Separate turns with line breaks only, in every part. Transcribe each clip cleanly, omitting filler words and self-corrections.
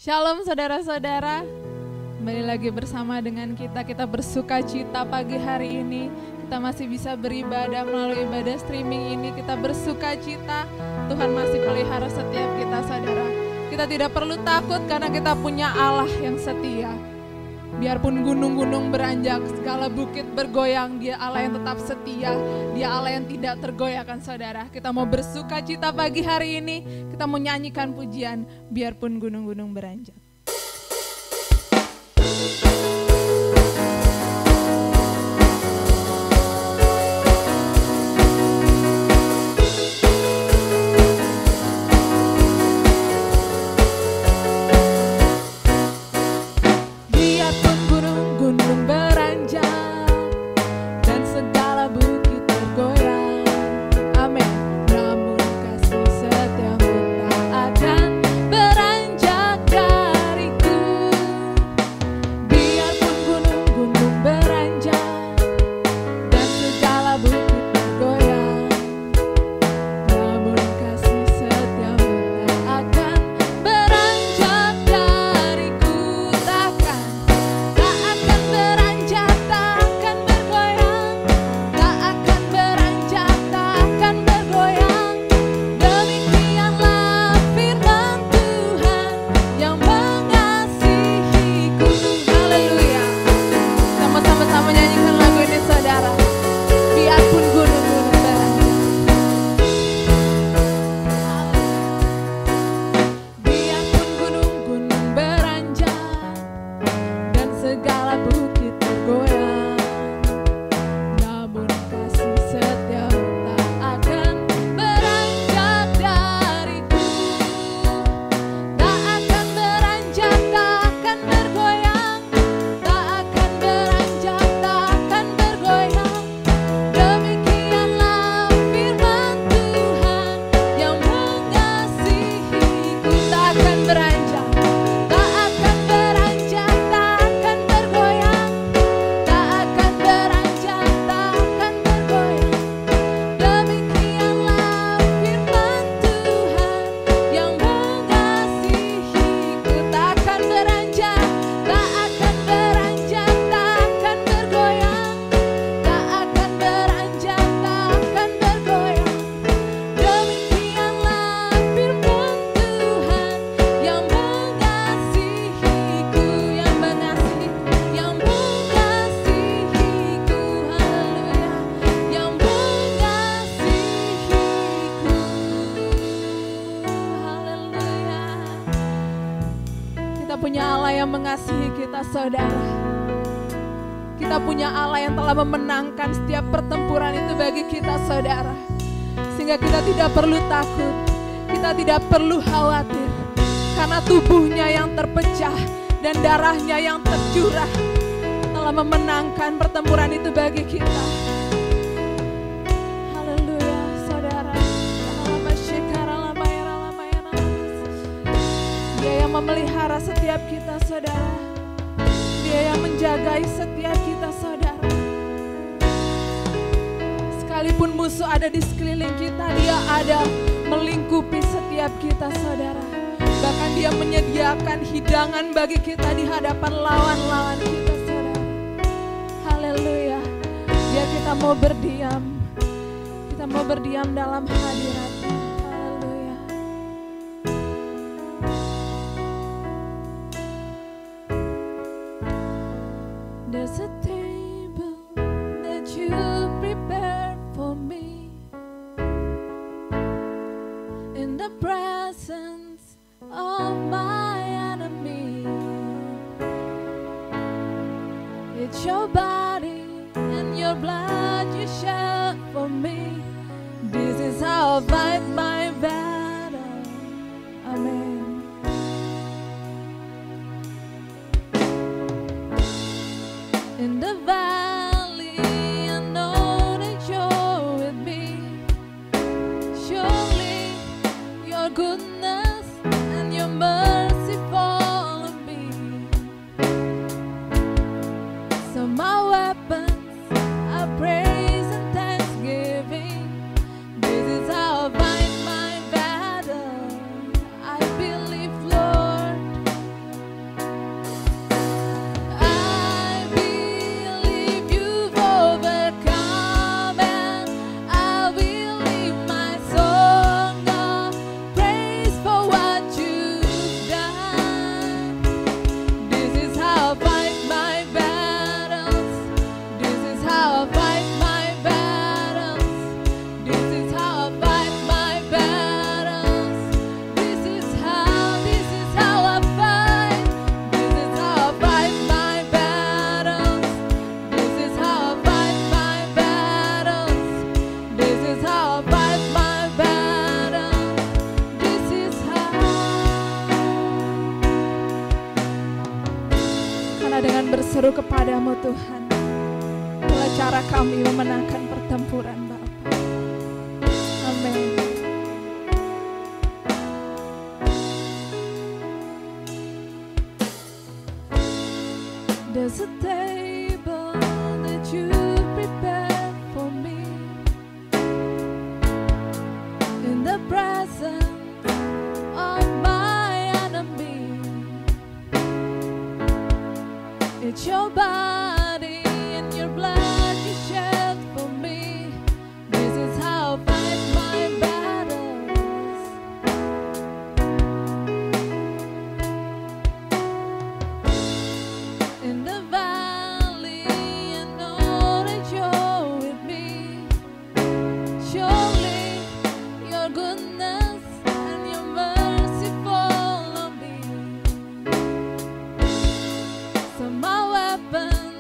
Shalom saudara-saudara, kembali lagi bersama dengan kita bersuka cita pagi hari ini. Kita masih bisa beribadah melalui ibadah streaming ini. Kita bersuka cita, Tuhan masih pelihara setiap kita saudara. Kita tidak perlu takut karena kita punya Allah yang setia. Biarpun gunung-gunung beranjak, segala bukit bergoyang, Dia Allah yang tetap setia, Dia Allah yang tidak tergoyahkan saudara. Kita mau bersuka cita pagi hari ini, kita mau nyanyikan pujian, biarpun gunung-gunung beranjak. Saudara, kita punya Allah yang telah memenangkan setiap pertempuran itu bagi kita saudara, sehingga kita tidak perlu takut, kita tidak perlu khawatir, karena tubuhnya yang terpecah dan darahnya yang tercurah telah memenangkan pertempuran itu bagi kita. Haleluya saudara. Dia yang memelihara setiap kita saudara, Dia yang menjagai setiap kita saudara. Sekalipun musuh ada di sekeliling kita, Dia ada melingkupi setiap kita saudara. Bahkan Dia menyediakan hidangan bagi kita di hadapan lawan-lawan kita saudara. Haleluya. Biar kita mau berdiam, kita mau berdiam dalam hadirat-Nya. There's a table that you prepared for me in the presence of my enemy. It's your body and your blood you shed for me. This is how I fight my battle. Amen. In the valley, I know that you're with me. Surely your goodness and your mercy follow me. So my weapons are praise and thanksgiving. This is how I fight akan berseru kepadamu Tuhan. Itulah cara kami memenangkan pertempuran Bapa. Amin. There's a table that you prepared for me in the presence of my enemy. It's your body and your blood you shed for me. This is how I fight my battles. In the valley, I know that you're with me. Surely your goodness and your mercy follow me. So my weapons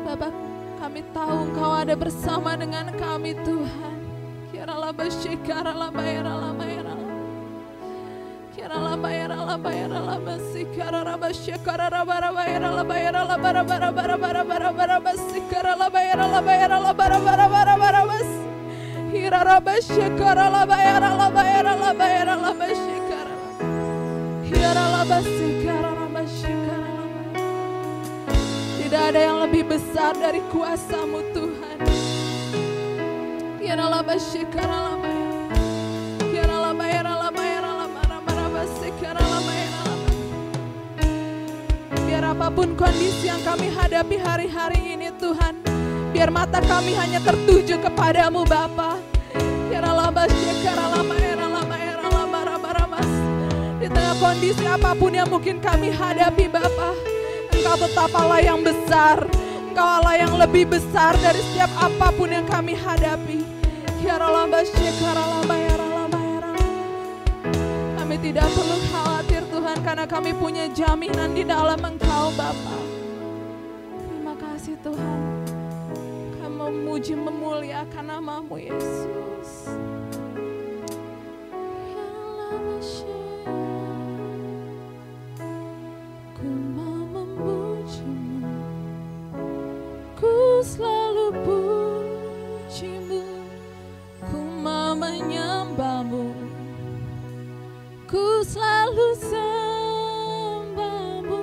Bapa, kami tahu Engkau ada bersama dengan kami Tuhan. Tidak ada yang lebih besar dari kuasa-Mu Tuhan. Biar apapun kondisi yang kami hadapi hari-hari ini Tuhan, biar mata kami hanya tertuju kepadamu Bapa. Di tengah kondisi apapun yang mungkin kami hadapi Bapa, Engkau tetap Allah yang besar. Engkau Allah yang lebih besar dari setiap apapun yang kami hadapi. Kami tidak perlu khawatir Tuhan, karena kami punya jaminan di dalam Engkau Bapa. Terima kasih Tuhan. Kami memuji memuliakan nama-Mu Yesus. Ku mau memuji-Mu, ku selalu puji-Mu, ku mau menyembah-Mu, ku selalu sembah-Mu.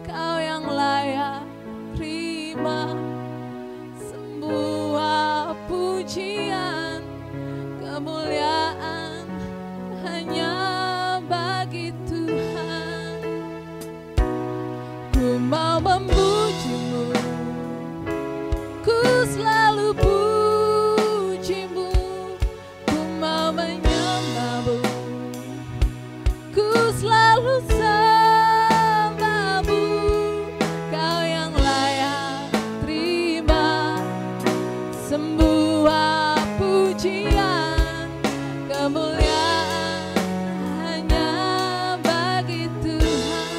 Kau yang layak terima semua pujian, kemuliaan hanya bagi Tuhan. Ku mau memuji-Mu, ku selalu puji-Mu, ku mau menyembah-Mu, ku selalu sembah-Mu. Kau yang layak terima semua pujian, kemuliaan hanya bagi Tuhan.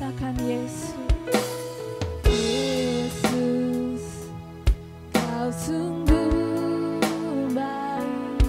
Ciptakan Yesus, Yesus, Kau sungguh baik.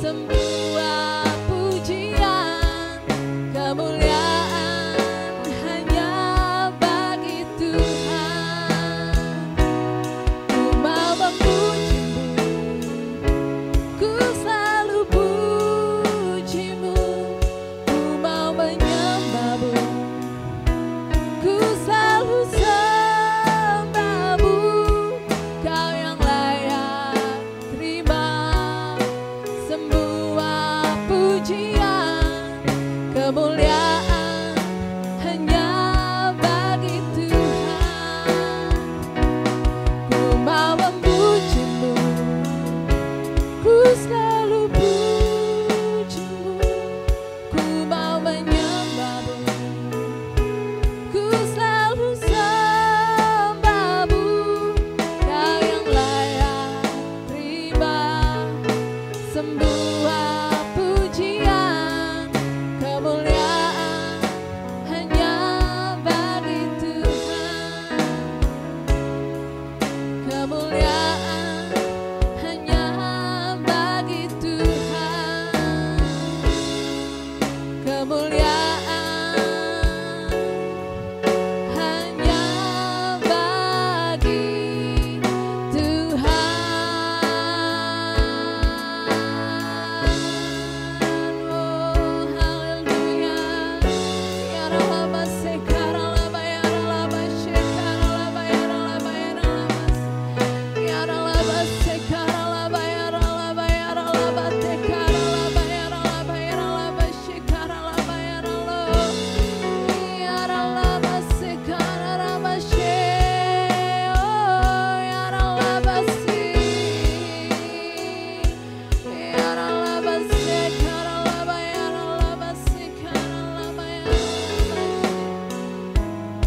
semua pujian, kemuliaan hanya bagi Tuhan. Ku mau memujimu, ku selalu pujimu, ku mau menyembahmu, ku selalu sembahmu. Kau yang layak terima semua pujian, kemuliaan hanya bagi Tuhan. Ku mau memujimu, ku selalu pujimu, ku mau menyembahmu, ku selalu sembahmu. Kau yang layak terima semua pujian, kemuliaan hanya bagi Tuhan. Kemuliaan hanya bagi Tuhan. Kemuliaan hanya bagi Tuhan. Oh, haleluya. Ya Rabba sekara laba, ya Rabba sekara laba, ya Rabba, ya Rabba. Ya Rabba sekara laba, ya Rabba, ya Rabba tekara laba, ya Rabba, ya Rabba sekara laba, ya Rabba. Ya Rabba sekara laba she, oh ya Rabba si. Ya Rabba sekara laba, ya Rabba sekara laba, ya Rabba.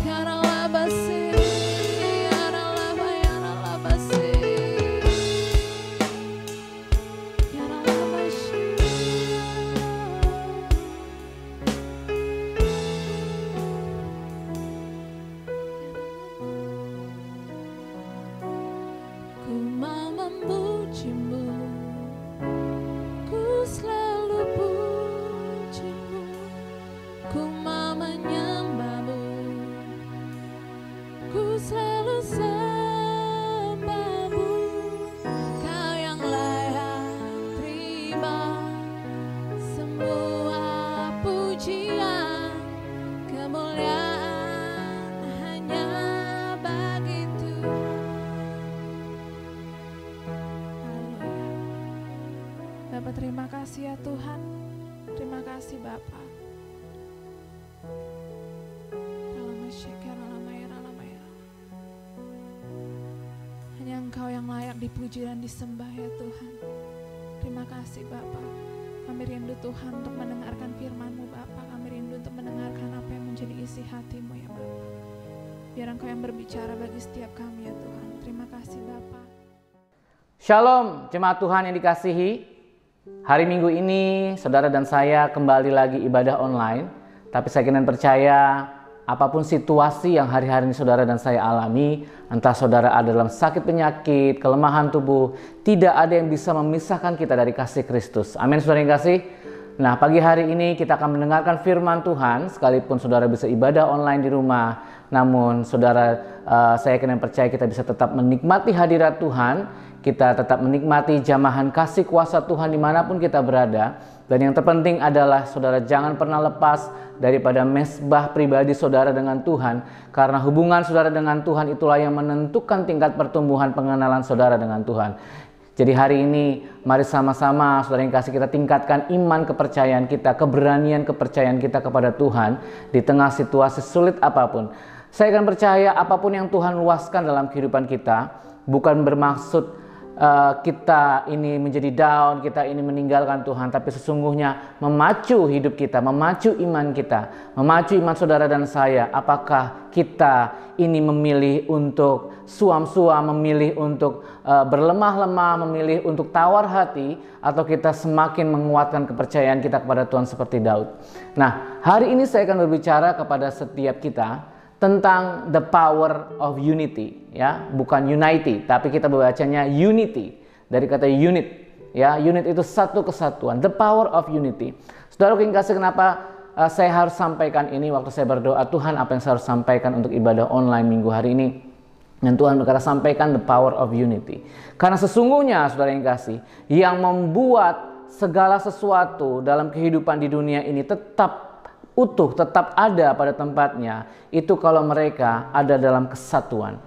Karalaba si, Karalaba, Yaralaba si, Karalaba si. Ku mau memujimu, ku selalu pujimu, ku mau menyembahmu, ku selalu sembahmu. Kau yang layak terima semua pujian, kemuliaan hanya bagi Tuhan. Haleluya. Bapak terima kasih ya Tuhan. Terima kasih Bapak. Hanya Engkau yang layak dipuji dan disembah ya Tuhan. Terima kasih Bapak. Kami rindu Tuhan untuk mendengarkan firman-Mu Bapak. Kami rindu untuk mendengarkan apa yang menjadi isi hati-Mu ya Bapak. Biar Engkau yang berbicara bagi setiap kami ya Tuhan. Terima kasih Bapak.
Shalom jemaat Tuhan yang dikasihi. Hari Minggu ini saudara dan saya kembali lagi ibadah online. Tapi saya kira dan percaya apapun situasi yang hari-hari ini saudara dan saya alami, entah saudara ada dalam sakit penyakit, kelemahan tubuh, tidak ada yang bisa memisahkan kita dari kasih Kristus. Amin saudara yang kasih. Nah pagi hari ini kita akan mendengarkan firman Tuhan, sekalipun saudara bisa ibadah online di rumah, namun saudara saya yakin dan percaya kita bisa tetap menikmati hadirat Tuhan, kita tetap menikmati jamahan kasih kuasa Tuhan dimanapun kita berada. Dan yang terpenting adalah saudara jangan pernah lepas daripada mesbah pribadi saudara dengan Tuhan. Karena hubungan saudara dengan Tuhan itulah yang menentukan tingkat pertumbuhan pengenalan saudara dengan Tuhan. Jadi hari ini mari sama-sama saudara yang kasih kita tingkatkan iman kepercayaan kita, keberanian kepercayaan kita kepada Tuhan di tengah situasi sulit apapun. Saya akan percaya apapun yang Tuhan luaskan dalam kehidupan kita bukan bermaksud kita ini menjadi down, kita ini meninggalkan Tuhan, tapi sesungguhnya memacu hidup kita, memacu iman kita, memacu iman saudara dan saya. Apakah kita ini memilih untuk suam-suam, memilih untuk berlemah-lemah, memilih untuk tawar hati, atau kita semakin menguatkan kepercayaan kita kepada Tuhan seperti Daud. Nah, hari ini saya akan berbicara kepada setiap kita tentang the power of unity, ya, bukan unity, tapi kita membacanya unity dari kata unit, Ya, unit itu satu kesatuan, the power of unity. Saudaraku yang kasih, kenapa saya harus sampaikan ini waktu saya berdoa, Tuhan apa yang saya harus sampaikan untuk ibadah online minggu hari ini? Dan Tuhan berkata, sampaikan the power of unity. Karena sesungguhnya saudara yang kasih, yang membuat segala sesuatu dalam kehidupan di dunia ini tetap utuh, tetap ada pada tempatnya, itu kalau mereka ada dalam kesatuan.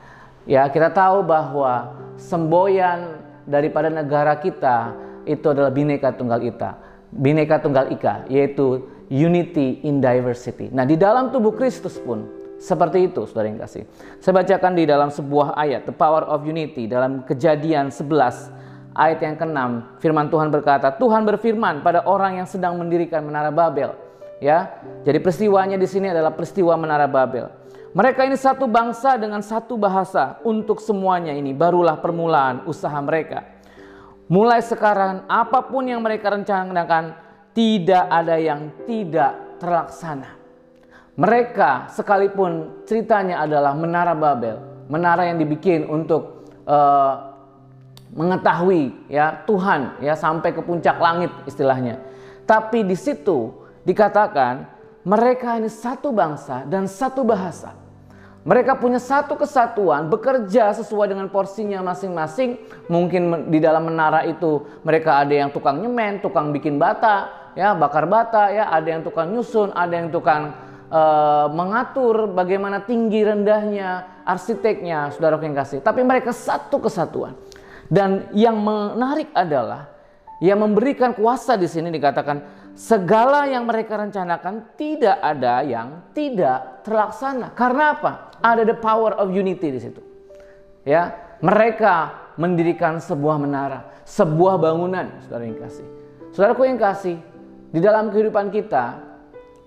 Ya, kita tahu bahwa semboyan daripada negara kita itu adalah Bhinneka Tunggal Ika. Bhinneka Tunggal Ika, yaitu unity in diversity. Nah, di dalam tubuh Kristus pun seperti itu, saudara yang kasih. Saya bacakan di dalam sebuah ayat, the power of unity, dalam Kejadian 11 ayat yang ke-6. Firman Tuhan berkata, Tuhan berfirman pada orang yang sedang mendirikan menara Babel. Ya, jadi peristiwanya di sini adalah peristiwa menara Babel. Mereka ini satu bangsa dengan satu bahasa. Untuk semuanya ini barulah permulaan usaha mereka. Mulai sekarang apapun yang mereka rencanakan, tidak ada yang tidak terlaksana. Mereka sekalipun ceritanya adalah menara Babel, menara yang dibikin untuk mengetahui ya Tuhan, ya sampai ke puncak langit istilahnya. Tapi di situ dikatakan mereka ini satu bangsa dan satu bahasa. Mereka punya satu kesatuan, bekerja sesuai dengan porsinya masing-masing. Mungkin di dalam menara itu mereka ada yang tukang nyemen, tukang bikin bata, ya bakar bata, ya ada yang tukang nyusun, ada yang tukang mengatur bagaimana tinggi rendahnya, arsiteknya, saudara yang kasih. Tapi mereka satu kesatuan. Dan yang menarik adalah yang memberikan kuasa di sini dikatakan segala yang mereka rencanakan tidak ada yang tidak terlaksana. Karena apa? Ada the power of unity di situ. Ya, mereka mendirikan sebuah menara, sebuah bangunan, saudara yang kasih. Saudaraku yang kasih, di dalam kehidupan kita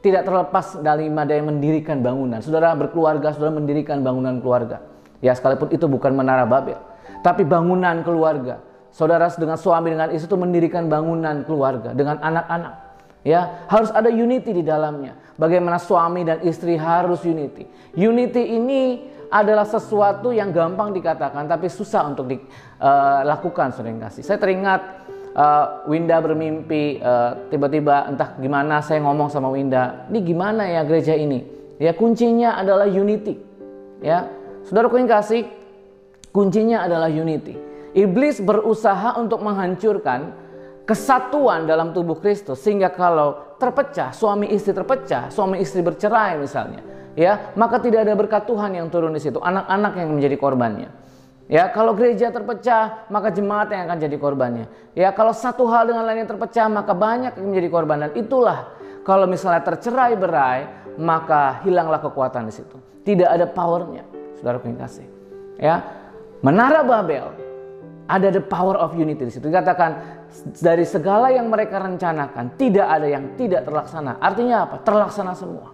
tidak terlepas dari yang mendirikan bangunan. Saudara berkeluarga, saudara mendirikan bangunan keluarga. Ya, sekalipun itu bukan menara Babel, tapi bangunan keluarga. Saudara dengan suami, dengan istri itu mendirikan bangunan keluarga dengan anak-anak. Ya, harus ada unity di dalamnya. Bagaimana suami dan istri harus unity. Unity ini adalah sesuatu yang gampang dikatakan tapi susah untuk dilakukan, saudara yang kasih. Saya teringat Winda bermimpi, tiba-tiba entah gimana saya ngomong sama Winda, ini gimana ya gereja ini? Ya, kuncinya adalah unity. Ya, saudaraku yang kasih, kuncinya adalah unity. Iblis berusaha untuk menghancurkan kesatuan dalam tubuh Kristus, sehingga kalau terpecah, suami istri terpecah, suami istri bercerai misalnya, ya, maka tidak ada berkat Tuhan yang turun di situ, anak-anak yang menjadi korbannya. Ya, kalau gereja terpecah, maka jemaat yang akan jadi korbannya. Ya, kalau satu hal dengan lain yang terpecah, maka banyak yang menjadi korban. Dan itulah kalau misalnya tercerai-berai, maka hilanglah kekuatan di situ. Tidak ada powernya, saudaraku yang kasih. Ya, menara Babel ada the power of unity di situ. Dikatakan dari segala yang mereka rencanakan tidak ada yang tidak terlaksana. Artinya apa? Terlaksana semua.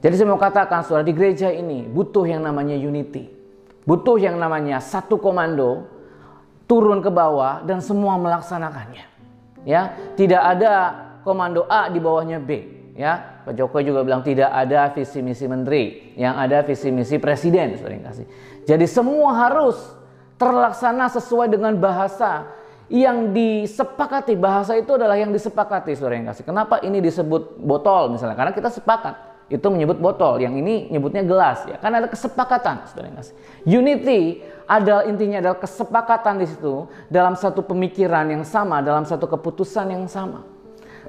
Jadi saya mau katakan, saudara, di gereja ini butuh yang namanya unity. Butuh yang namanya satu komando turun ke bawah dan semua melaksanakannya. Ya, tidak ada komando A di bawahnya B. Ya, Pak Jokowi juga bilang tidak ada visi misi menteri, yang ada visi misi presiden, saudara yang kasih. Jadi semua harus terlaksana sesuai dengan bahasa yang disepakati. Bahasa itu adalah yang disepakati, saudara yang kasih. Kenapa ini disebut botol misalnya? Karena kita sepakat. Itu menyebut botol, yang ini nyebutnya gelas, ya. Karena ada kesepakatan, saudara yang kasih. Unity adalah intinya adalah kesepakatan di situ dalam satu pemikiran yang sama, dalam satu keputusan yang sama.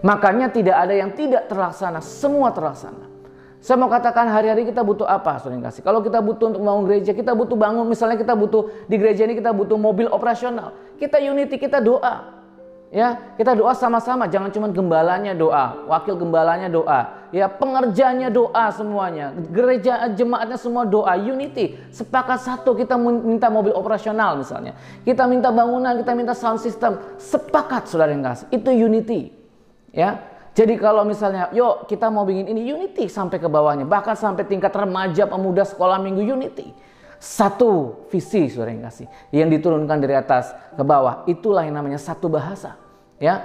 Makanya tidak ada yang tidak terlaksana, semua terlaksana. Saya mau katakan hari-hari kita butuh apa, saudara yang kasih? Kalau kita butuh untuk bangun gereja, kita butuh bangun, misalnya kita butuh di gereja ini kita butuh mobil operasional. Kita unity, kita doa. Ya, kita doa sama-sama, jangan cuma gembalanya doa, wakil gembalanya doa, ya pengerjanya doa semuanya, gereja jemaatnya semua doa, unity, sepakat satu, kita minta mobil operasional misalnya, kita minta bangunan, kita minta sound system, sepakat, saudara yang kasih, itu unity. Ya, jadi kalau misalnya, yuk kita mau bikin ini, unity sampai ke bawahnya, bahkan sampai tingkat remaja, pemuda, sekolah minggu, unity. Satu visi, saudara yang kasih, yang diturunkan dari atas ke bawah, itulah yang namanya satu bahasa. Ya,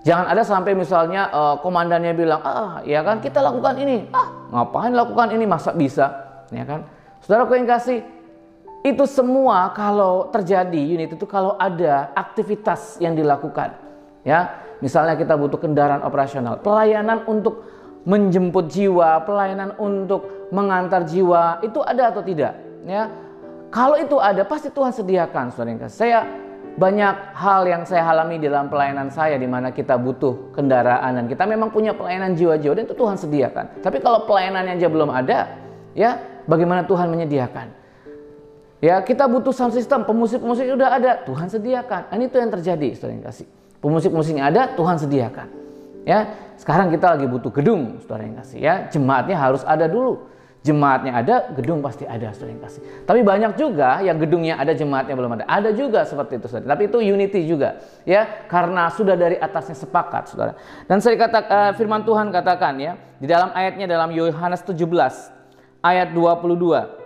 jangan ada sampai misalnya komandannya bilang, ya kan kita lakukan ini, ngapain lakukan ini, masa bisa, ya kan? Saudaraku yang kasih, Itu semua kalau terjadi unity itu kalau ada aktivitas yang dilakukan. Ya, misalnya kita butuh kendaraan operasional, pelayanan untuk menjemput jiwa, pelayanan untuk mengantar jiwa, itu ada atau tidak? Ya, kalau itu ada, pasti Tuhan sediakan, saudara yang kasih. Saya banyak hal yang saya alami dalam pelayanan saya, di mana kita butuh kendaraan dan kita memang punya pelayanan jiwa-jiwa dan itu Tuhan sediakan. Tapi kalau pelayanannya aja belum ada, ya bagaimana Tuhan menyediakan? Ya, kita butuh sound system, pemusik-pemusik udah ada, Tuhan sediakan. Dan itu yang terjadi, saudara yang kasih. Pemusik-pemusiknya ada, Tuhan sediakan. Ya, sekarang kita lagi butuh gedung, saudara yang kasih. Ya, jemaatnya harus ada dulu. Jemaatnya ada, gedung pasti ada, saudara yang kasih. Tapi banyak juga yang gedungnya ada, jemaatnya belum ada. Ada juga seperti itu, saudara. Tapi itu unity juga, ya, karena sudah dari atasnya sepakat, saudara. Dan saya katakan, firman Tuhan katakan ya, di dalam ayatnya dalam Yohanes 17 ayat 22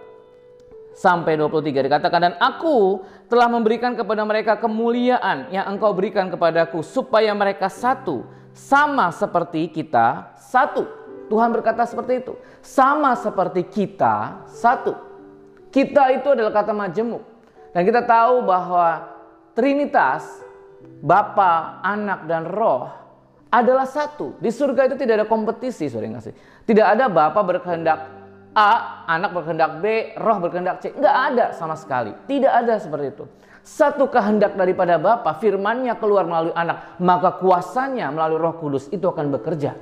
sampai 23 dikatakan, dan aku telah memberikan kepada mereka kemuliaan yang engkau berikan kepadaku, supaya mereka satu, sama seperti kita satu. Tuhan berkata seperti itu, sama seperti kita satu. Kita itu adalah kata majemuk, dan kita tahu bahwa Trinitas, Bapa, Anak, dan Roh adalah satu. Di surga itu tidak ada kompetisi, saudara yang kasih. Tidak ada Bapa berkehendak A, Anak berkehendak B, Roh berkehendak C. Enggak ada sama sekali. Tidak ada seperti itu. Satu kehendak daripada Bapa, firman-Nya keluar melalui Anak, maka kuasanya melalui Roh Kudus itu akan bekerja,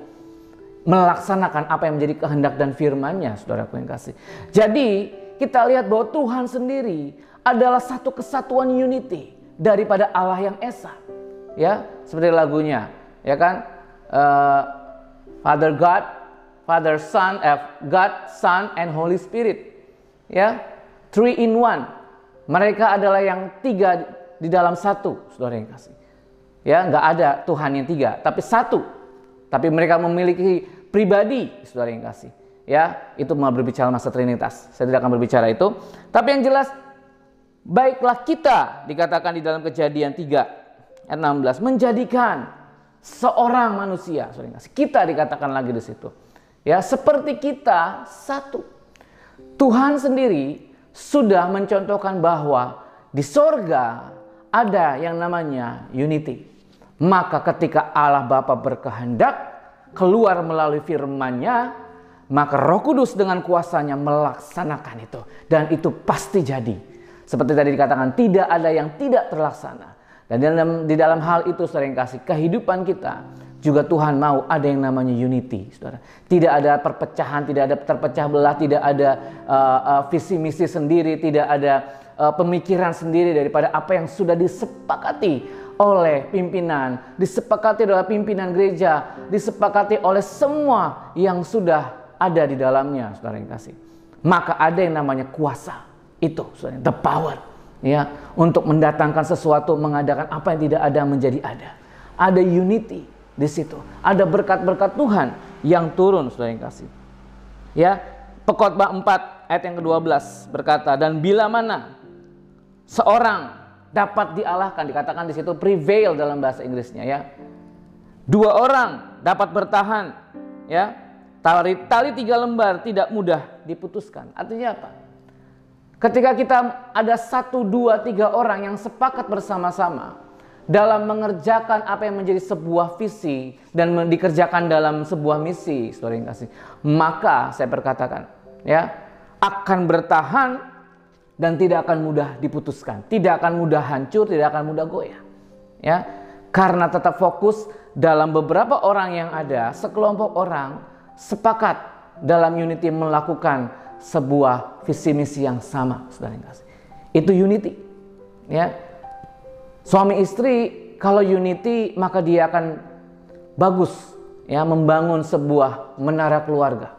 melaksanakan apa yang menjadi kehendak dan firman-Nya, saudaraku yang kasih. Jadi kita lihat bahwa Tuhan sendiri adalah satu kesatuan unity daripada Allah yang Esa. Ya, seperti lagunya, ya kan? Father God, Father, Son, God, Son, and Holy Spirit. Ya, 3 in 1. Mereka adalah yang 3 di dalam satu, saudara yang kasih. Ya, nggak ada Tuhan yang 3, tapi satu. Tapi mereka memiliki pribadi, saudara yang kasih. Ya, itu mau berbicara masa Trinitas. Saya tidak akan berbicara itu. Tapi yang jelas, baiklah kita, dikatakan di dalam Kejadian 3 ayat 16, menjadikan seorang manusia, saudara yang kasih. Kita dikatakan lagi di situ. Ya, seperti kita satu. Tuhan sendiri sudah mencontohkan bahwa di sorga ada yang namanya unity. Maka ketika Allah Bapa berkehendak keluar melalui firman-Nya, maka Roh Kudus dengan kuasanya melaksanakan itu. Dan itu pasti jadi. Seperti tadi dikatakan, tidak ada yang tidak terlaksana. Dan di dalam hal itu, saudara yang kasih, kehidupan kita juga Tuhan mau ada yang namanya unity, saudara. Tidak ada perpecahan, tidak ada terpecah belah, tidak ada visi misi sendiri, tidak ada pemikiran sendiri daripada apa yang sudah disepakati oleh pimpinan, disepakati oleh pimpinan gereja, disepakati oleh semua yang sudah ada di dalamnya, saudara yang kasih. Maka ada yang namanya kuasa, itu, saudara, the power, ya, untuk mendatangkan sesuatu, mengadakan apa yang tidak ada menjadi ada. Ada unity di situ. Ada berkat-berkat Tuhan yang turun, saudara yang kasih. Ya, Pekotbah 4 ayat yang ke-12 berkata, dan bila mana seorang dapat dialahkan, dikatakan di situ prevail dalam bahasa Inggrisnya, ya. 2 orang dapat bertahan, ya. Tali 3 lembar tidak mudah diputuskan. Artinya apa? Ketika kita ada 1, 2, 3 orang yang sepakat bersama-sama dalam mengerjakan apa yang menjadi sebuah visi dan dikerjakan dalam sebuah misi, saudara yang kasih, maka saya berkatakan, ya, akan bertahan dan tidak akan mudah diputuskan, tidak akan mudah hancur, tidak akan mudah goyah, ya, karena tetap fokus dalam beberapa orang yang ada, sekelompok orang sepakat dalam unity melakukan sebuah visi misi yang sama, saudara yang kasih. Itu unity, ya. Suami istri kalau unity maka dia akan bagus, ya, membangun sebuah menara keluarga,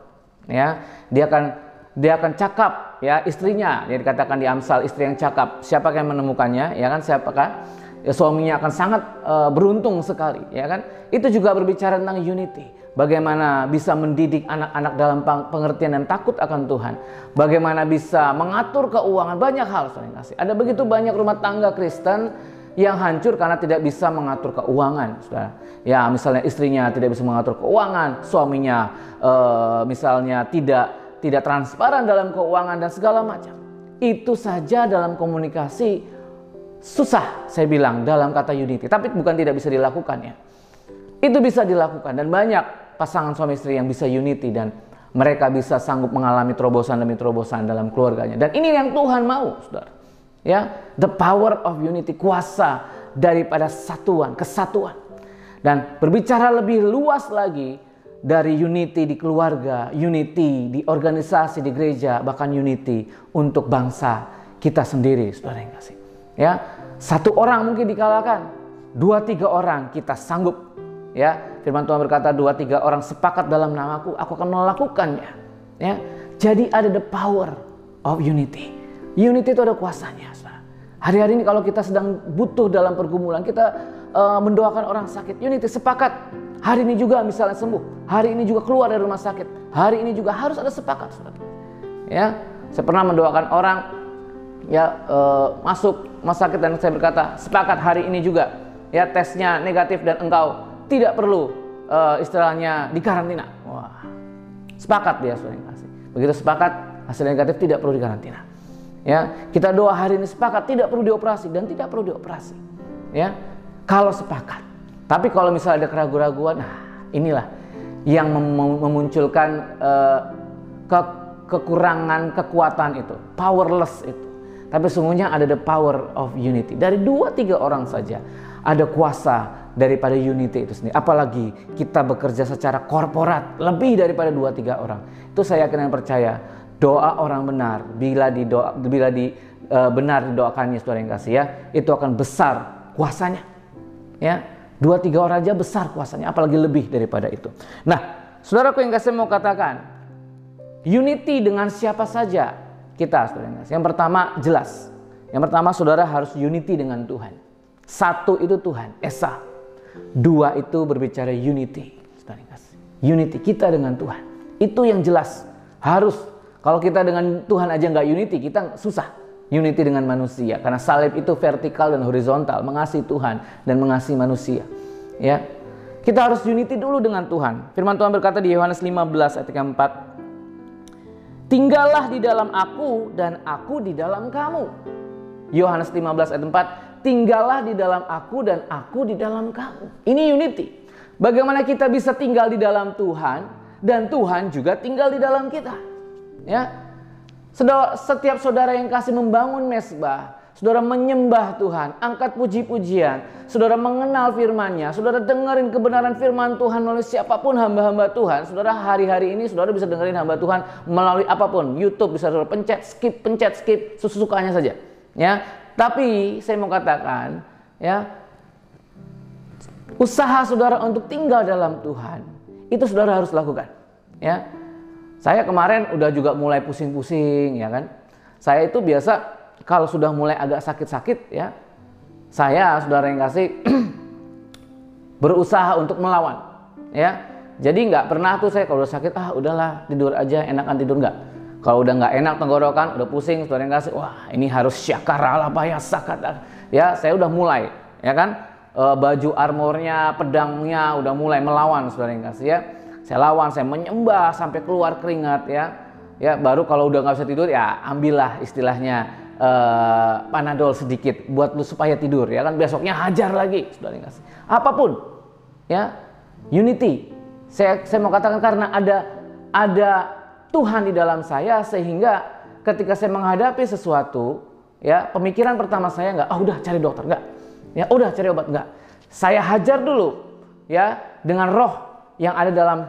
ya. Dia akan cakap, ya, istrinya. Dia dikatakan di Amsal, istri yang cakap, siapa yang menemukannya, ya kan, siapakah? Ya, suaminya akan sangat beruntung sekali, ya kan. Itu juga berbicara tentang unity. Bagaimana bisa mendidik anak-anak dalam pengertian dan takut akan Tuhan. Bagaimana bisa mengatur keuangan, banyak hal, saudara yang kasih. Ada begitu banyak rumah tangga Kristen yang hancur karena tidak bisa mengatur keuangan, saudara. Ya, misalnya istrinya tidak bisa mengatur keuangan, suaminya misalnya tidak transparan dalam keuangan dan segala macam. Itu saja dalam komunikasi susah, saya bilang, dalam kata unity. Tapi bukan tidak bisa dilakukan ya. Itu bisa dilakukan, dan banyak pasangan suami istri yang bisa unity dan mereka bisa sanggup mengalami terobosan demi terobosan dalam keluarganya. Dan ini yang Tuhan mau, saudara. Ya, the power of unity, kuasa daripada satuan, kesatuan. Dan berbicara lebih luas lagi dari unity di keluarga, unity di organisasi, di gereja, bahkan unity untuk bangsa kita sendiri, saudara yang kasih. Ya, satu orang mungkin dikalahkan, 2-3 orang kita sanggup. Ya, firman Tuhan berkata 2-3 orang sepakat dalam namaku, aku akan melakukannya. Ya, jadi ada the power of unity. Unity itu ada kuasanya. Hari-hari ini kalau kita sedang butuh dalam pergumulan, kita mendoakan orang sakit, unity, sepakat. Hari ini juga misalnya sembuh, hari ini juga keluar dari rumah sakit, hari ini juga harus ada sepakat. Ya, saya pernah mendoakan orang ya masuk rumah sakit dan saya berkata, sepakat hari ini juga ya tesnya negatif dan engkau tidak perlu istilahnya dikarantina. Wah, sepakat dia, saudara yang kasih. Begitu sepakat, hasil negatif tidak perlu dikarantina. Ya, kita doa hari ini sepakat tidak perlu dioperasi dan tidak perlu dioperasi. Ya, kalau sepakat. Tapi kalau misalnya ada keraguan-keraguan, nah inilah yang memunculkan kekurangan kekuatan itu, powerless itu. Tapi sungguhnya ada the power of unity. Dari 2-3 orang saja ada kuasa daripada unity itu sendiri. Apalagi kita bekerja secara korporat lebih daripada 2-3 orang. Itu saya yakin dan percaya doa orang benar benar didoakannya, saudara yang kasih ya, itu akan besar kuasanya. Ya, 2-3 orang aja besar kuasanya, apalagi lebih daripada itu. Nah, saudaraku yang kasih, mau katakan unity dengan siapa saja kita, saudara yang kasih. Yang pertama jelas. Yang pertama saudara harus unity dengan Tuhan. 1 itu Tuhan, Esa. 2 itu berbicara unity, saudara yang kasih. Unity kita dengan Tuhan. Itu yang jelas. Harus. Kalau kita dengan Tuhan aja nggak unity, kita susah unity dengan manusia. Karena salib itu vertikal dan horizontal, mengasihi Tuhan dan mengasihi manusia. Ya, kita harus unity dulu dengan Tuhan. Firman Tuhan berkata di Yohanes 15 ayat 4, tinggallah di dalam aku dan aku di dalam kamu. Yohanes 15 ayat 4, tinggallah di dalam aku dan aku di dalam kamu. Ini unity. Bagaimana kita bisa tinggal di dalam Tuhan dan Tuhan juga tinggal di dalam kita. Ya, setiap saudara yang kasih membangun mesbah, saudara menyembah Tuhan, angkat puji-pujian, saudara mengenal firman-Nya, saudara dengerin kebenaran firman Tuhan melalui siapapun hamba-hamba Tuhan. Saudara hari-hari ini saudara bisa dengerin hamba Tuhan melalui apapun, YouTube bisa saudara pencet skip, sukanya saja. Ya, tapi saya mau katakan, ya, usaha saudara untuk tinggal dalam Tuhan itu saudara harus lakukan. Ya. Saya kemarin udah juga mulai pusing-pusing, ya kan. Saya itu biasa kalau sudah mulai agak sakit-sakit, ya, saya, saudara yang kasih, berusaha untuk melawan, ya. Jadi nggak pernah tuh saya kalau udah sakit, udahlah tidur aja, enakan tidur, nggak. Kalau udah nggak enak tenggorokan, udah pusing, saudara yang kasih, wah ini harus syakara ya sakat, ya. Saya udah mulai, ya kan, baju armornya, pedangnya udah mulai melawan, saudara yang kasih, ya. Saya lawan, saya menyembah sampai keluar keringat, ya. Ya, baru kalau udah nggak bisa tidur, ya ambillah istilahnya Panadol sedikit buat lu supaya tidur, ya kan. Besoknya hajar lagi, saudara yang kasih. Apapun, ya, unity. Saya mau katakan karena ada Tuhan di dalam saya, sehingga ketika saya menghadapi sesuatu, ya, pemikiran pertama saya nggak, udah cari dokter, nggak. Ya, udah cari obat, nggak. Saya hajar dulu, ya, dengan roh yang ada dalam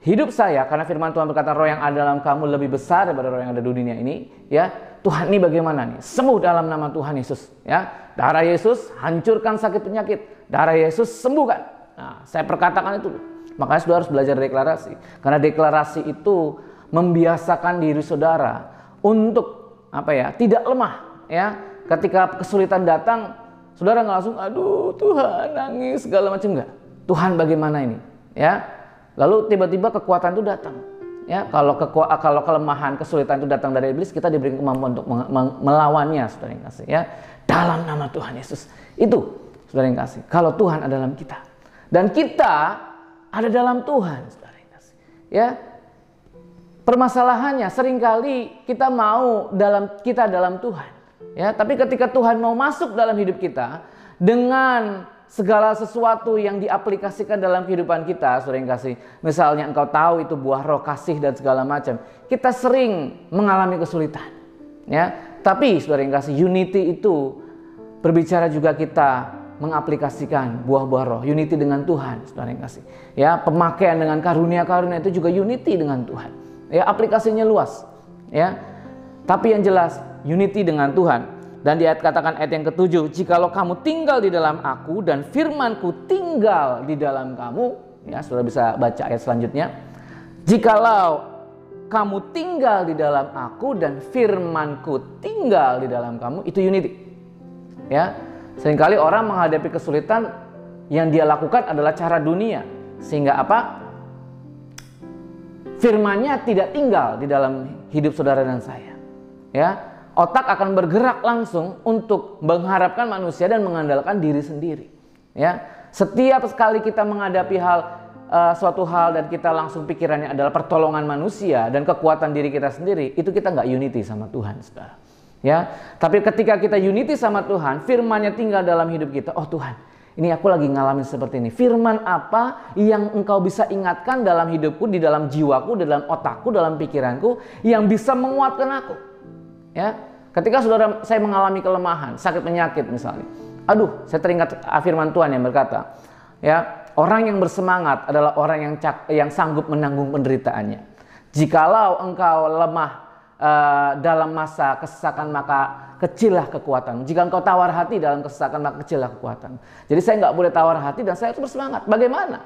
hidup saya, karena firman Tuhan berkata roh yang ada dalam kamu lebih besar daripada roh yang ada di dunia ini. Ya, Tuhan ini bagaimana nih? Sembuh dalam nama Tuhan Yesus. Ya, darah Yesus hancurkan sakit penyakit, darah Yesus sembuhkan. Nah, saya perkatakan itu. Makanya saudara harus belajar deklarasi, karena deklarasi itu membiasakan diri saudara untuk tidak lemah. Ya, ketika kesulitan datang, saudara nggak langsung, aduh Tuhan nangis segala macam, nggak. Tuhan bagaimana ini? Ya, lalu tiba-tiba kekuatan itu datang. Ya, kalau kelemahan, kesulitan itu datang dari iblis, kita diberi kemampuan untuk melawannya, saudara yang kasih. Ya, dalam nama Tuhan Yesus. Itu, saudara yang kasih. Kalau Tuhan ada dalam kita dan kita ada dalam Tuhan, saudara yang kasih. Ya, permasalahannya seringkali kita mau dalam Tuhan, ya. Tapi ketika Tuhan mau masuk dalam hidup kita dengan segala sesuatu yang diaplikasikan dalam kehidupan kita, saudara yang kasih, misalnya engkau tahu itu buah roh, kasih dan segala macam, kita sering mengalami kesulitan, ya. Tapi saudara yang kasih, unity itu berbicara juga kita mengaplikasikan buah-buah roh, unity dengan Tuhan, saudara yang kasih, ya. Pemakaian dengan karunia-karunia itu juga unity dengan Tuhan, ya. Aplikasinya luas, ya. Tapi yang jelas unity dengan Tuhan. Dan di ayat katakan ayat yang ke-7, jikalau kamu tinggal di dalam aku dan firmanku tinggal di dalam kamu, ya, saudara bisa baca ayat selanjutnya. Jikalau kamu tinggal di dalam aku dan firmanku tinggal di dalam kamu, itu unity, ya. Seringkali orang menghadapi kesulitan, yang dia lakukan adalah cara dunia, sehingga apa? Firman-Nya tidak tinggal di dalam hidup saudara dan saya, ya. Otak akan bergerak langsung untuk mengharapkan manusia dan mengandalkan diri sendiri, ya. Setiap sekali kita menghadapi suatu hal dan kita langsung pikirannya adalah pertolongan manusia dan kekuatan diri kita sendiri, itu kita nggak unity sama Tuhan, saudara, ya. Tapi ketika kita unity sama Tuhan, firman-Nya tinggal dalam hidup kita. Oh Tuhan, ini aku lagi ngalamin seperti ini. Firman apa yang engkau bisa ingatkan dalam hidupku, di dalam jiwaku, di dalam otakku, dalam pikiranku, yang bisa menguatkan aku, ya. Ketika saudara saya mengalami kelemahan, sakit penyakit misalnya, aduh, saya teringat firman Tuhan yang berkata, ya, orang yang bersemangat adalah orang yang sanggup menanggung penderitaannya. Jikalau engkau lemah dalam masa kesesakan, maka kecillah kekuatan. Jika engkau tawar hati dalam kesesakan, maka kecillah kekuatan. Jadi saya nggak boleh tawar hati dan saya harus bersemangat. Bagaimana?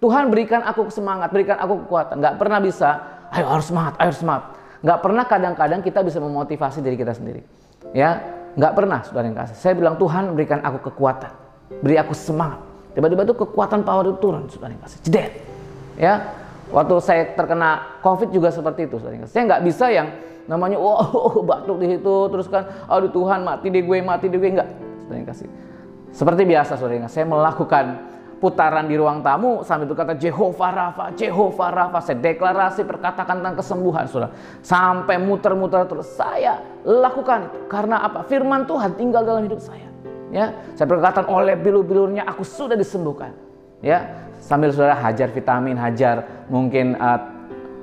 Tuhan berikan aku semangat, berikan aku kekuatan. Nggak pernah bisa, ayo harus semangat, ayo harus semangat. Nggak pernah kadang-kadang kita bisa memotivasi diri kita sendiri, ya. Nggak pernah, saudara yang kasih. Saya bilang Tuhan berikan aku kekuatan, beri aku semangat. Tiba-tiba itu kekuatan power itu turun, saudara yang kasih. Jeder, ya. Waktu saya terkena COVID juga seperti itu, saudara yang kasih. Saya nggak bisa yang namanya batuk di situ terus kan, aduh Tuhan mati deh gue, nggak, saudara yang kasih. Seperti biasa, saudara yang kasih, saya melakukan putaran di ruang tamu sambil berkata Jehovah Rafa, Jehovah Rafa. Saya deklarasi perkatakan tentang kesembuhan, saudara. Sampai muter-muter terus saya lakukan itu. Karena apa? Firman Tuhan tinggal dalam hidup saya, ya. Saya berkata oleh bilur-bilurnya aku sudah disembuhkan, ya. Sambil saudara hajar vitamin, hajar mungkin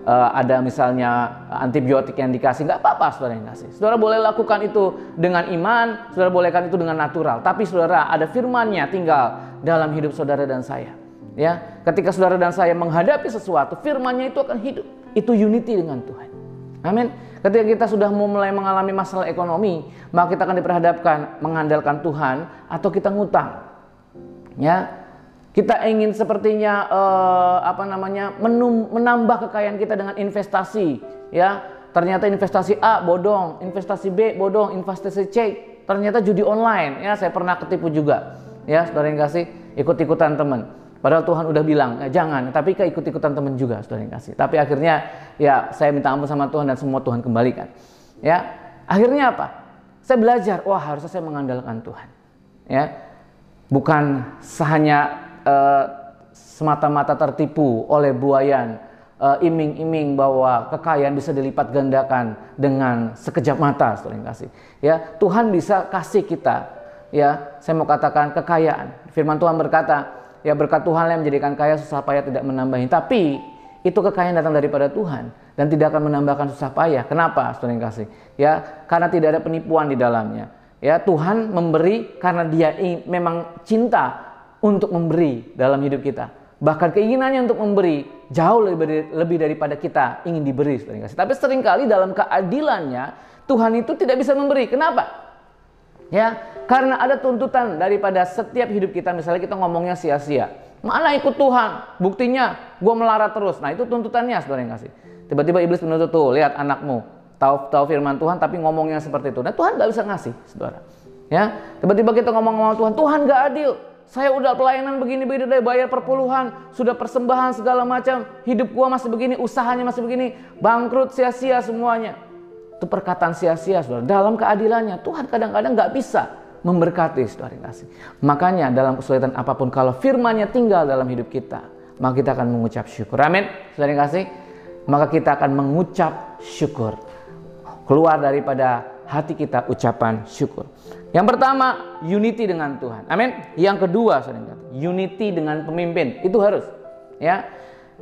ada misalnya antibiotik yang dikasih, nggak apa-apa saudara yang kasih. Saudara boleh lakukan itu dengan iman, saudara bolehkan itu dengan natural. Tapi saudara, ada firman-Nya tinggal dalam hidup saudara dan saya, ya. Ketika saudara dan saya menghadapi sesuatu, firman-Nya itu akan hidup. Itu unity dengan Tuhan. Amin. Ketika kita sudah mulai mengalami masalah ekonomi, maka kita akan diperhadapkan mengandalkan Tuhan atau kita ngutang, ya. Kita ingin sepertinya menambah kekayaan kita dengan investasi, ya. Ternyata investasi A bodong, investasi B bodong, investasi C ternyata judi online, ya. Saya pernah ketipu juga, ya, saudara yang kasih, ikut-ikutan teman. Padahal Tuhan udah bilang jangan, tapi ikut-ikutan teman juga, saudara yang kasih. Tapi akhirnya ya saya minta ampun sama Tuhan dan semua Tuhan kembalikan, ya. Akhirnya apa? Saya belajar, wah harusnya saya mengandalkan Tuhan, ya. Bukan hanya semata-mata tertipu oleh buayan, iming-iming bahwa kekayaan bisa dilipat gandakan dengan sekejap mata, saudara yang kasih, ya. Tuhan bisa kasih kita, ya. Saya mau katakan kekayaan. Firman Tuhan berkata, ya, berkat Tuhan yang menjadikan kaya, susah payah tidak menambahin. Tapi itu kekayaan datang daripada Tuhan dan tidak akan menambahkan susah payah. Kenapa, saudara yang kasih? Ya, karena tidak ada penipuan di dalamnya. Ya, Tuhan memberi karena Dia memang cinta untuk memberi dalam hidup kita. Bahkan keinginannya untuk memberi jauh lebih daripada kita ingin diberi, saudara yang kasih. Tapi seringkali dalam keadilannya Tuhan itu tidak bisa memberi. Kenapa? Ya, karena ada tuntutan daripada setiap hidup kita. Misalnya kita ngomongnya sia-sia, mana ikut Tuhan, buktinya gue melarat terus. Nah itu tuntutannya, saudara yang kasih. Tiba-tiba iblis menuntut, tuh lihat anakmu tahu firman Tuhan tapi ngomongnya seperti itu. Nah Tuhan gak bisa ngasih, saudara, ya. Tiba-tiba kita ngomong sama Tuhan gak adil. Saya udah pelayanan begini-begini, udah bayar perpuluhan, sudah persembahan segala macam, hidup gua masih begini, usahanya masih begini, bangkrut, sia-sia semuanya. Itu perkataan sia-sia, saudara. Dalam keadilannya Tuhan kadang-kadang gak bisa memberkati, saudara yang kasih. Makanya dalam kesulitan apapun, kalau firman-Nya tinggal dalam hidup kita, maka kita akan mengucap syukur. Amin, saudara yang kasih. maka kita akan mengucap syukur. Keluar daripada hati kita ucapan syukur. Yang pertama, unity dengan Tuhan. Amin. Yang kedua, unity dengan pemimpin. Itu harus. Ya.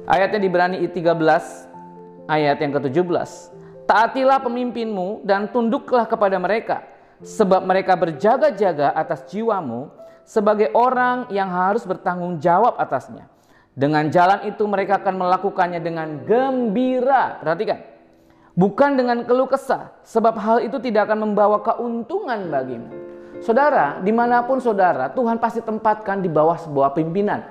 Ayatnya di Ibrani 13 ayat yang ke-17. Taatilah pemimpinmu dan tunduklah kepada mereka, sebab mereka berjaga-jaga atas jiwamu sebagai orang yang harus bertanggung jawab atasnya. Dengan jalan itu mereka akan melakukannya dengan gembira. Perhatikan. Bukan dengan keluh kesah, sebab hal itu tidak akan membawa keuntungan bagimu. Saudara, dimanapun saudara, Tuhan pasti tempatkan di bawah sebuah pimpinan.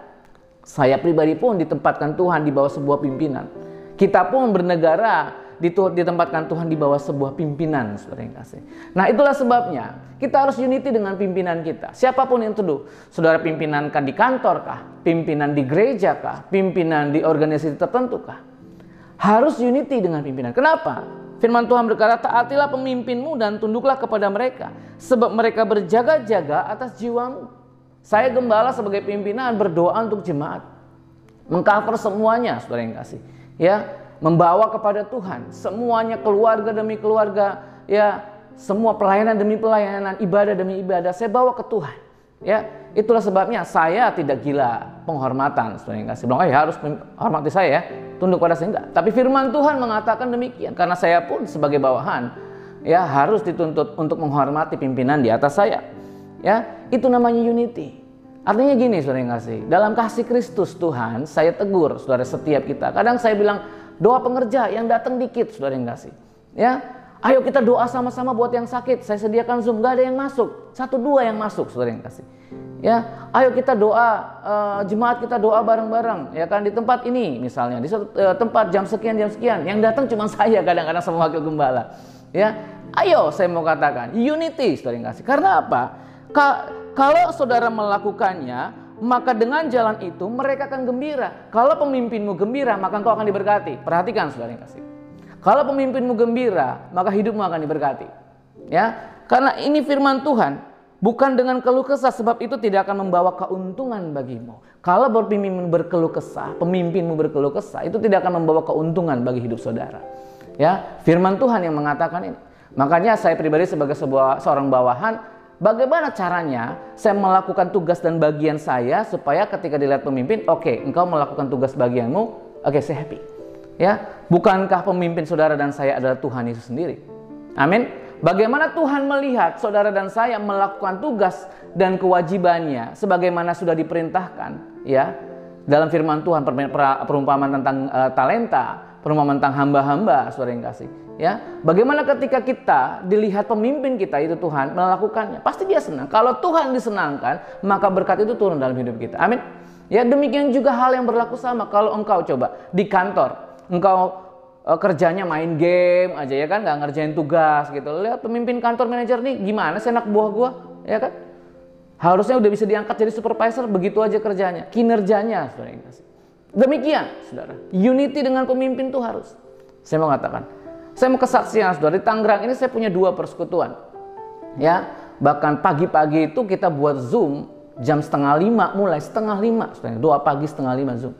Saya pribadi pun ditempatkan Tuhan di bawah sebuah pimpinan. Kita pun bernegara ditempatkan Tuhan di bawah sebuah pimpinan, saudara yang kasih. Nah, itulah sebabnya kita harus unity dengan pimpinan kita. Siapapun yang teduh, saudara pimpinan kan di kantor kah, pimpinan di gereja kah, pimpinan di organisasi tertentu kah, harus unity dengan pimpinan. Kenapa? Firman Tuhan berkata, taatilah pemimpinmu dan tunduklah kepada mereka, sebab mereka berjaga-jaga atas jiwamu. Saya gembala sebagai pimpinan berdoa untuk jemaat, mengcover semuanya, saudara yang kasih. Ya, membawa kepada Tuhan semuanya, keluarga demi keluarga, ya, semua pelayanan demi pelayanan, ibadah demi ibadah, saya bawa ke Tuhan. Ya, itulah sebabnya saya tidak gila penghormatan, saudara yang kasih. Bilang, harus hormati saya ya, tunduk pada saya, enggak. Tapi firman Tuhan mengatakan demikian, karena saya pun sebagai bawahan, ya, harus dituntut untuk menghormati pimpinan di atas saya. Ya, itu namanya unity. Artinya gini, saudara yang kasih, dalam kasih Kristus Tuhan, saya tegur saudara setiap kita. Kadang saya bilang, doa pengerja yang datang dikit, saudara yang kasih. Ya, ayo kita doa sama-sama buat yang sakit. Saya sediakan Zoom, gak ada yang masuk, 1-2 yang masuk, saudara yang kasih. Ya, ayo kita doa, jemaat kita doa bareng-bareng, ya kan, di tempat ini misalnya, di tempat jam sekian, yang datang cuma saya kadang-kadang sama wakil gembala. Ya, ayo saya mau katakan, unity, saudara yang kasih. Karena apa? Kalau saudara melakukannya, maka dengan jalan itu mereka akan gembira. Kalau pemimpinmu gembira, maka engkau akan diberkati. Perhatikan, saudara yang kasih. Kalau pemimpinmu gembira, maka hidupmu akan diberkati. Ya, karena ini firman Tuhan, bukan dengan keluh kesah, sebab itu tidak akan membawa keuntungan bagimu. Kalau pemimpinmu berkeluh kesah, itu tidak akan membawa keuntungan bagi hidup saudara. Ya, firman Tuhan yang mengatakan ini. Makanya saya pribadi sebagai seorang bawahan, bagaimana caranya saya melakukan tugas dan bagian saya supaya ketika dilihat pemimpin, oke, engkau melakukan tugas bagianmu, oke, saya happy. Ya, bukankah pemimpin saudara dan saya adalah Tuhan Yesus sendiri? Amin. Bagaimana Tuhan melihat saudara dan saya melakukan tugas dan kewajibannya sebagaimana sudah diperintahkan, ya, dalam firman Tuhan, perumpamaan tentang talenta, perumpamaan tentang hamba-hamba, saudara yang kasih. Ya, bagaimana ketika kita dilihat pemimpin kita itu Tuhan melakukannya, pasti dia senang. Kalau Tuhan disenangkan, maka berkat itu turun dalam hidup kita. Amin. Ya, demikian juga hal yang berlaku sama kalau engkau coba di kantor, engkau kerjanya main game aja, ya kan, nggak ngerjain tugas gitu. Lihat pemimpin kantor, manajer nih, gimana sih anak buah gua, ya kan? Harusnya udah bisa diangkat jadi supervisor, begitu aja kerjanya, kinerjanya, saudara. Demikian, saudara. Unity dengan pemimpin itu harus. Saya mau katakan, saya mau kesaksian, saudara. Di Tangerang ini saya punya 2 persekutuan. Ya, bahkan pagi-pagi itu kita buat Zoom jam 4:30, mulai 4:30, saudara. 2 pagi 4:30 Zoom.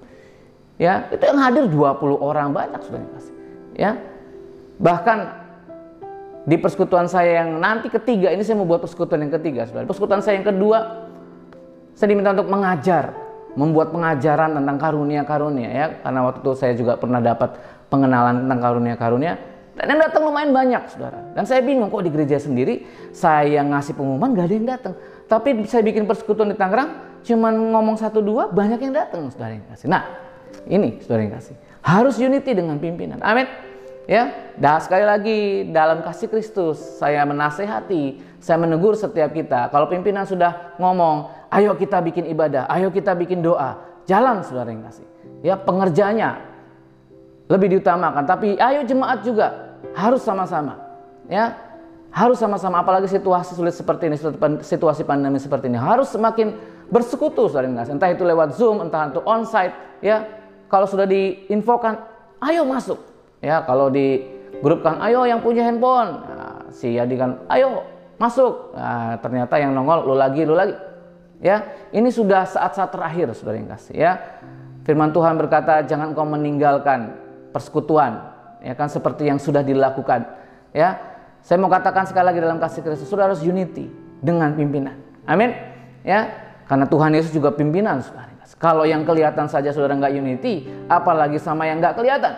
Ya, itu yang hadir 20 orang, banyak, saudara. Ya, bahkan di persekutuan saya yang nanti ketiga, ini saya mau buat persekutuan yang ketiga, saudara. Persekutuan saya yang kedua, saya diminta untuk membuat pengajaran tentang karunia-karunia, ya, karena waktu itu saya juga pernah dapat pengenalan tentang karunia-karunia. Dan yang datang lumayan banyak, saudara. Dan saya bingung, kok di gereja sendiri saya ngasih pengumuman gak ada yang datang. Tapi saya bikin persekutuan di Tangerang, cuman ngomong 1-2, banyak yang datang, saudara yang kasih. Nah, ini saudara yang kasih. Harus unity dengan pimpinan. Amin. Ya, dah sekali lagi dalam kasih Kristus saya menasehati, saya menegur setiap kita. Kalau pimpinan sudah ngomong, ayo kita bikin ibadah, ayo kita bikin doa, jalan, saudara yang kasih. Ya, pengerjanya lebih diutamakan, tapi ayo jemaat juga harus sama-sama. Ya, harus sama-sama, apalagi situasi sulit seperti ini, situasi pandemi seperti ini, harus semakin bersekutu, saudara yang kasih. Entah itu lewat Zoom, entah itu onsite, ya. Kalau sudah diinfokan, ayo masuk. Ya, kalau di grup kan, ayo yang punya handphone. Nah, si Yadi kan, ayo masuk. Nah, ternyata yang nongol lu lagi. Ya, ini sudah saat-saat terakhir, saudara yang kasih. Ya, firman Tuhan berkata, jangan kau meninggalkan persekutuan, ya kan, seperti yang sudah dilakukan. Ya, saya mau katakan sekali lagi dalam kasih Kristus, saudara harus unity dengan pimpinan. Amin. Ya, karena Tuhan Yesus juga pimpinan, saudara. Kalau yang kelihatan saja saudara nggak unity, apalagi sama yang nggak kelihatan.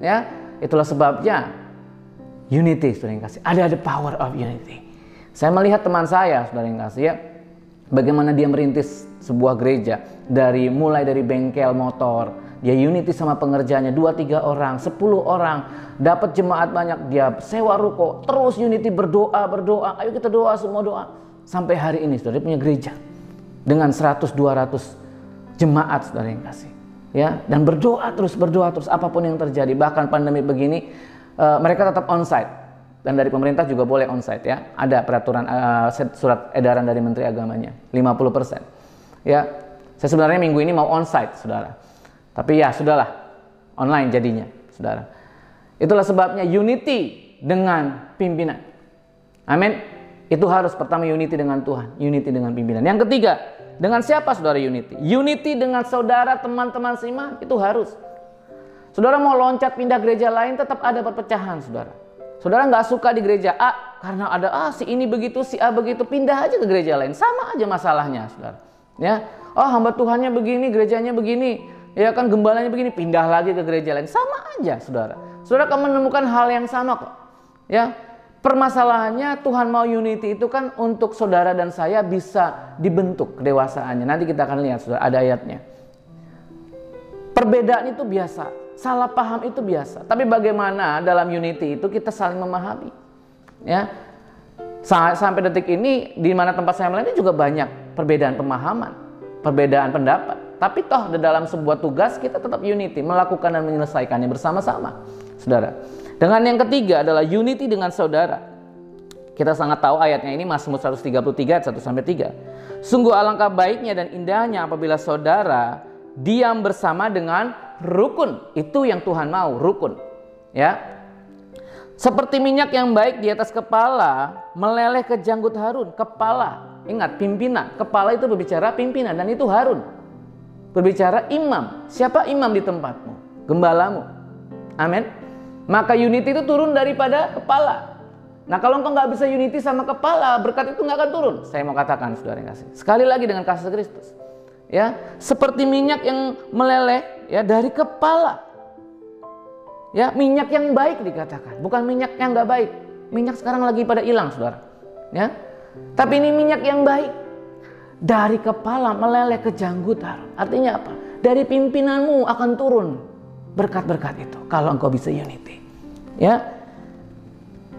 Ya, itulah sebabnya unity, saudara yang kasih. Ada the power of unity. Saya melihat teman saya, saudara yang kasih, ya, bagaimana dia merintis sebuah gereja mulai dari bengkel motor. Dia unity sama pengerjanya, 2-3 orang, 10 orang, dapat jemaat banyak, dia sewa ruko, terus unity berdoa, ayo kita doa, semua doa. Sampai hari ini saudara punya gereja dengan 100-200 jemaat, saudara yang kasih. Ya, dan berdoa terus apapun yang terjadi. Bahkan pandemi begini, mereka tetap onsite. Dan dari pemerintah juga boleh onsite, ya. Ada peraturan surat edaran dari Menteri Agamanya, 50%. Ya, saya sebenarnya minggu ini mau onsite, saudara. Tapi ya sudahlah, online jadinya, saudara. Itulah sebabnya unity dengan pimpinan. Amin. Itu harus pertama unity dengan Tuhan, unity dengan pimpinan. Yang ketiga, dengan siapa saudara unity? Unity dengan saudara, teman-teman seiman, itu harus. Saudara mau loncat pindah gereja lain, tetap ada perpecahan, saudara. Saudara nggak suka di gereja A karena ada si ini begitu, si A begitu, pindah aja ke gereja lain, sama aja masalahnya, saudara. Ya, hamba Tuhannya begini, gerejanya begini, ya kan, gembalanya begini, pindah lagi ke gereja lain, sama aja, saudara. Saudara akan menemukan hal yang sama kok. Ya, permasalahannya Tuhan mau unity itu kan untuk saudara dan saya bisa dibentuk kedewasaannya. Nanti kita akan lihat, saudara, ada ayatnya. Perbedaan itu biasa, salah paham itu biasa. Tapi bagaimana dalam unity itu kita saling memahami. Ya, sampai detik ini di mana tempat saya melayani juga banyak perbedaan pemahaman, perbedaan pendapat. Tapi toh di dalam sebuah tugas kita tetap unity, melakukan dan menyelesaikannya bersama-sama, saudara. Dengan yang ketiga adalah unity dengan saudara. Kita sangat tahu ayatnya ini, Mazmur 133 ayat 1-3. Sungguh alangkah baiknya dan indahnya apabila saudara diam bersama dengan rukun. Itu yang Tuhan mau, rukun. Ya. Seperti minyak yang baik di atas kepala meleleh ke janggut Harun. Kepala, ingat, pimpinan. Kepala itu berbicara pimpinan, dan itu Harun. Berbicara imam. Siapa imam di tempatmu? Gembalamu. Amin. Maka unity itu turun daripada kepala. Nah, kalau engkau nggak bisa unity sama kepala, berkat itu nggak akan turun. Saya mau katakan, saudara yang kasih, sekali lagi dengan kasih Kristus, ya, seperti minyak yang meleleh, ya, dari kepala. Ya, minyak yang baik dikatakan, bukan minyak yang nggak baik. Minyak sekarang lagi pada hilang, saudara. Ya, tapi ini minyak yang baik dari kepala meleleh ke janggut Harun. Artinya apa? Dari pimpinanmu akan turun berkat-berkat itu kalau engkau bisa unity. Ya.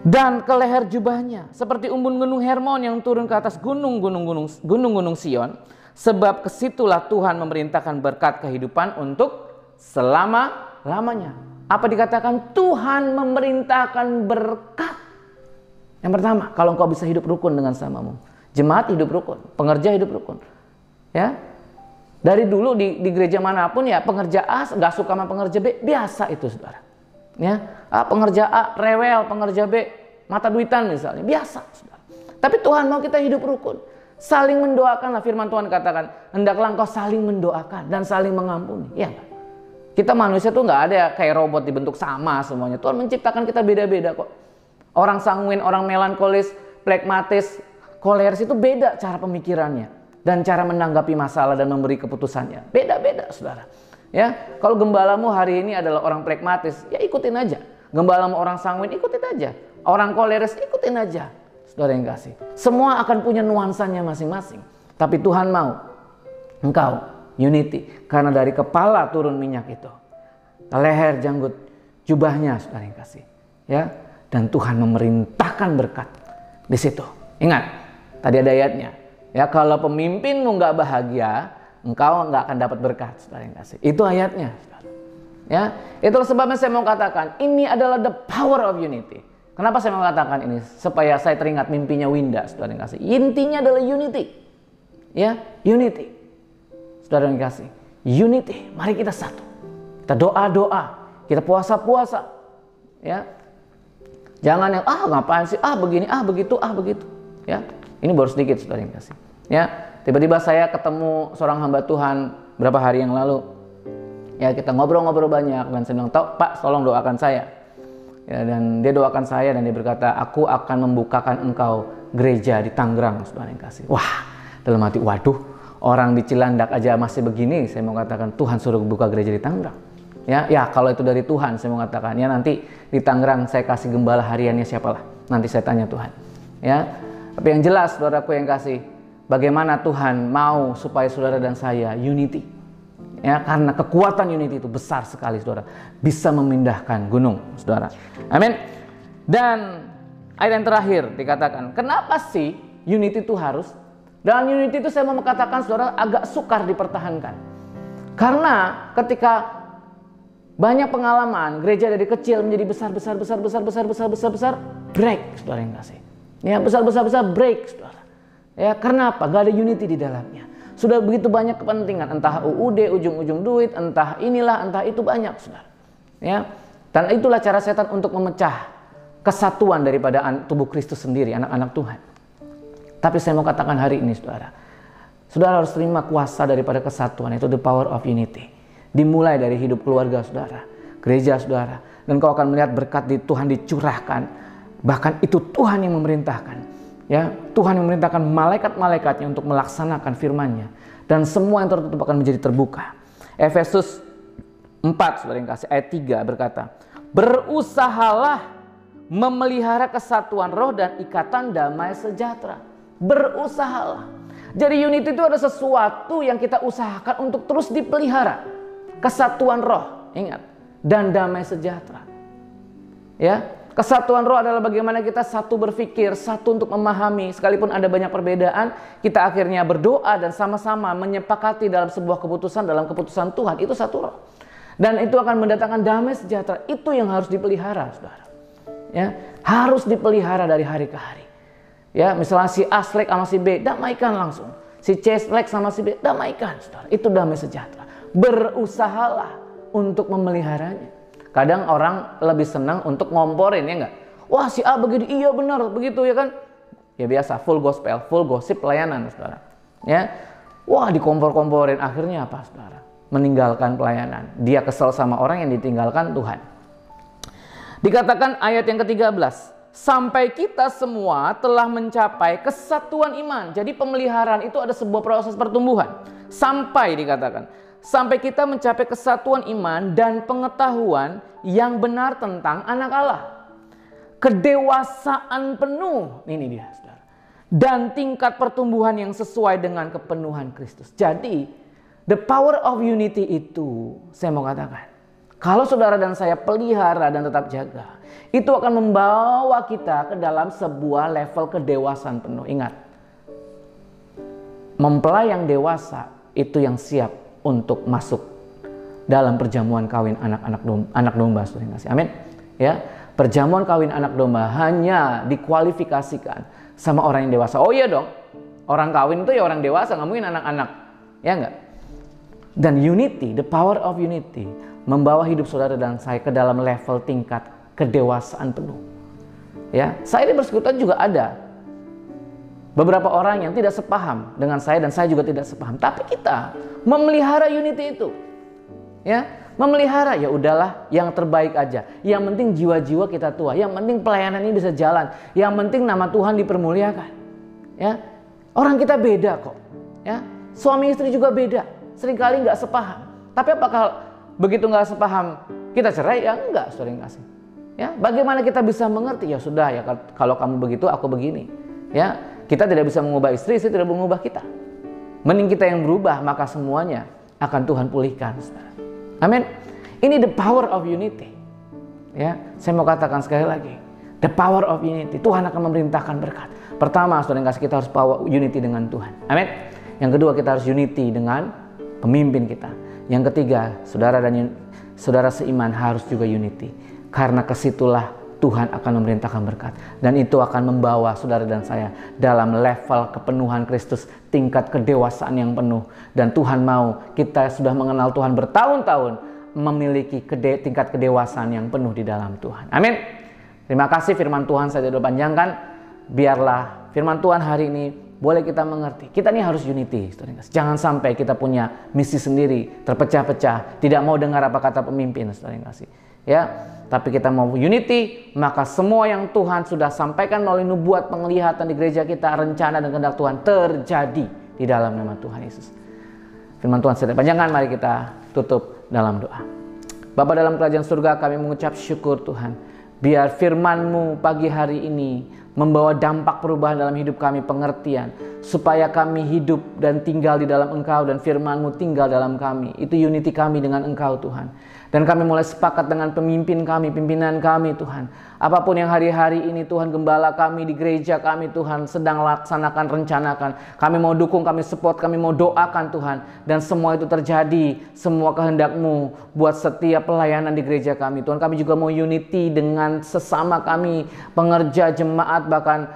Dan ke leher jubahnya seperti embun gunung Hermon yang turun ke atas gunung-gunung Sion, sebab kesitulah Tuhan memerintahkan berkat kehidupan untuk selama-lamanya. Apa dikatakan? Tuhan memerintahkan berkat. Yang pertama, kalau engkau bisa hidup rukun dengan samamu. Jemaat hidup rukun, pengerja hidup rukun. Ya. Dari dulu di gereja manapun, ya, pengerja A nggak suka sama pengerja B, biasa itu, saudara. Ya, pengerja A rewel, pengerja B mata duitan misalnya, biasa, saudara. Tapi Tuhan mau kita hidup rukun, saling mendoakanlah. Firman Tuhan katakan, hendaklah engkau saling mendoakan dan saling mengampuni. Ya, kita manusia tuh nggak ada kayak robot dibentuk sama semuanya. Tuhan menciptakan kita beda-beda kok. Orang sanguin, orang melankolis, plekmatis, koleris itu beda cara pemikirannya. Dan cara menanggapi masalah dan memberi keputusannya beda-beda, saudara. Ya, kalau gembalamu hari ini adalah orang plekmatis, ya ikutin aja. Gembalamu orang sanguin, ikutin aja. Orang koleris, ikutin aja. Saudara yang kasih, semua akan punya nuansanya masing-masing. Tapi Tuhan mau engkau unity, karena dari kepala turun minyak itu ke leher janggut jubahnya, saudara yang kasih. Ya, dan Tuhan memerintahkan berkat di situ. Ingat, tadi ada ayatnya. Ya, kalau pemimpinmu nggak bahagia, engkau nggak akan dapat berkat, saudara yang kasih. Itu ayatnya, saudara. Ya, itulah sebabnya saya mau katakan ini adalah the power of unity. Kenapa saya mau katakan ini? Supaya saya teringat mimpinya Winda, saudara yang kasih. Intinya adalah unity. Ya, unity. Saudara yang kasih, unity. Mari kita satu. Kita doa-doa, kita puasa-puasa. Ya. Jangan yang ngapain sih? Begini, begitu, begitu. Ya. Ini baru sedikit, saudara yang kasih. Ya, tiba-tiba saya ketemu seorang hamba Tuhan berapa hari yang lalu. Ya, kita ngobrol-ngobrol banyak dan saya bilang, Pak, tolong doakan saya. Ya, dan dia doakan saya dan dia berkata, aku akan membukakan engkau gereja di Tangerang, saudara yang kasih. Wah, dalam hati, waduh, orang di Cilandak aja masih begini. Saya mau katakan, Tuhan suruh buka gereja di Tangerang. Ya, kalau itu dari Tuhan, saya mau katakan, ya nanti di Tangerang saya kasih gembala hariannya siapalah. Nanti saya tanya Tuhan. Ya, tapi yang jelas, saudaraku yang kasih, bagaimana Tuhan mau supaya saudara dan saya unity. Ya, karena kekuatan unity itu besar sekali, saudara. Bisa memindahkan gunung, saudara. Amin. Dan ayat yang terakhir dikatakan, kenapa sih unity itu harus? Dan unity itu saya mau katakan, saudara, agak sukar dipertahankan. Karena ketika banyak pengalaman, gereja dari kecil menjadi besar, break, saudara yang kasih. Ya, besar, break, saudara. Ya, kenapa? Gak ada unity di dalamnya. Sudah begitu banyak kepentingan, entah UUD, ujung-ujung duit, entah inilah, entah itu, banyak, saudara. Ya, dan itulah cara setan untuk memecah kesatuan daripada tubuh Kristus sendiri, anak-anak Tuhan. Tapi saya mau katakan hari ini, saudara, saudara harus terima kuasa daripada kesatuan, itu the power of unity. Dimulai dari hidup keluarga saudara, gereja saudara, dan kau akan melihat berkat di Tuhan dicurahkan. Bahkan itu Tuhan yang memerintahkan. Ya, Tuhan yang memerintahkan malaikat-malaikatnya untuk melaksanakan firman-Nya, dan semua yang tertutup akan menjadi terbuka. Efesus 4 saudara yang kasih, ayat 3 berkata, berusahalah memelihara kesatuan roh dan ikatan damai sejahtera. Berusahalah. Jadi unity itu ada sesuatu yang kita usahakan untuk terus dipelihara. Kesatuan roh, ingat, dan damai sejahtera. Ya, kesatuan roh adalah bagaimana kita satu berpikir, satu untuk memahami, sekalipun ada banyak perbedaan, kita akhirnya berdoa dan sama-sama menyepakati dalam sebuah keputusan, dalam keputusan Tuhan, itu satu roh. Dan itu akan mendatangkan damai sejahtera, itu yang harus dipelihara, saudara. Ya, harus dipelihara dari hari ke hari. Ya, misalnya si A selek sama si B, damaikan langsung. Si C selek sama si B, damaikan, saudara. Itu damai sejahtera. Berusahalah untuk memeliharanya. Kadang orang lebih senang untuk ngomporin, ya enggak? Wah, si A begini, iya benar, begitu ya kan? Ya biasa, full gospel, full gosip pelayanan, saudara. Ya, wah dikompor-komporin, akhirnya apa, saudara? Meninggalkan pelayanan. Dia kesel sama orang yang ditinggalkan Tuhan. Dikatakan ayat yang ke-13, sampai kita semua telah mencapai kesatuan iman. Jadi pemeliharaan itu ada sebuah proses pertumbuhan. Sampai dikatakan, sampai kita mencapai kesatuan iman dan pengetahuan yang benar tentang anak Allah. Kedewasaan penuh, ini dia, saudara. Dan tingkat pertumbuhan yang sesuai dengan kepenuhan Kristus. Jadi, the power of unity itu, saya mau katakan, kalau saudara dan saya pelihara dan tetap jaga, itu akan membawa kita ke dalam sebuah level kedewasaan penuh. Ingat, mempelai yang dewasa itu yang siap untuk masuk dalam perjamuan kawin anak domba, saudara kasih. Amin. Ya, perjamuan kawin anak domba hanya dikualifikasikan sama orang yang dewasa. Oh iya dong, orang kawin itu ya orang dewasa, nggak mungkin anak-anak, ya enggak. Dan unity, the power of unity, membawa hidup saudara dan saya ke dalam level tingkat kedewasaan penuh. Ya, saya di Persekutuan juga ada beberapa orang yang tidak sepaham dengan saya dan saya juga tidak sepaham. Tapi kita memelihara unity itu. Ya, memelihara, ya udahlah, yang terbaik aja. Yang penting jiwa-jiwa kita tua, yang penting pelayanan ini bisa jalan, yang penting nama Tuhan dipermuliakan. Ya, orang kita beda kok. Ya, suami istri juga beda. Seringkali nggak sepaham. Tapi apakah begitu nggak sepaham kita cerai? Ya enggak, saudara yang kasih. Ya, bagaimana kita bisa mengerti? Ya sudah ya, kalau kamu begitu, aku begini. Ya, kita tidak bisa mengubah istri tidak mengubah kita. Mending kita yang berubah, maka semuanya akan Tuhan pulihkan, saudara. Amin. Ini the power of unity. Ya, saya mau katakan sekali lagi, the power of unity. Tuhan akan memerintahkan berkat. Pertama, saudara yang kasih, kita harus power unity dengan Tuhan. Amin. Yang kedua, kita harus unity dengan pemimpin kita. Yang ketiga, saudara dan saudara seiman harus juga unity. Karena kesitulah Tuhan akan memerintahkan berkat. Dan itu akan membawa saudara dan saya dalam level kepenuhan Kristus, tingkat kedewasaan yang penuh. Dan Tuhan mau kita sudah mengenal Tuhan bertahun-tahun, memiliki tingkat kedewasaan yang penuh di dalam Tuhan. Amin. Terima kasih, firman Tuhan saya tidak panjangkan. Biarlah firman Tuhan hari ini boleh kita mengerti. Kita ini harus unity, saudara yang kasih. Jangan sampai kita punya misi sendiri, terpecah-pecah, tidak mau dengar apa kata pemimpin, saudara yang kasih. Ya, tapi kita mau unity, maka semua yang Tuhan sudah sampaikan melalui nubuat, penglihatan di gereja kita, rencana dan kehendak Tuhan terjadi di dalam nama Tuhan Yesus. Firman Tuhan saya panjangkan, mari kita tutup dalam doa. Bapa dalam kerajaan surga, kami mengucap syukur Tuhan. Biar firman-Mu pagi hari ini membawa dampak perubahan dalam hidup kami, pengertian, supaya kami hidup dan tinggal di dalam Engkau dan firman-Mu tinggal dalam kami. Itu unity kami dengan Engkau Tuhan. Dan kami mulai sepakat dengan pemimpin kami, pimpinan kami Tuhan. Apapun yang hari-hari ini Tuhan, gembala kami di gereja kami Tuhan sedang laksanakan, rencanakan. Kami mau dukung, kami support, kami mau doakan Tuhan. Dan semua itu terjadi, semua kehendak-Mu buat setiap pelayanan di gereja kami Tuhan. Kami juga mau unity dengan sesama kami, pengerja, jemaat, bahkan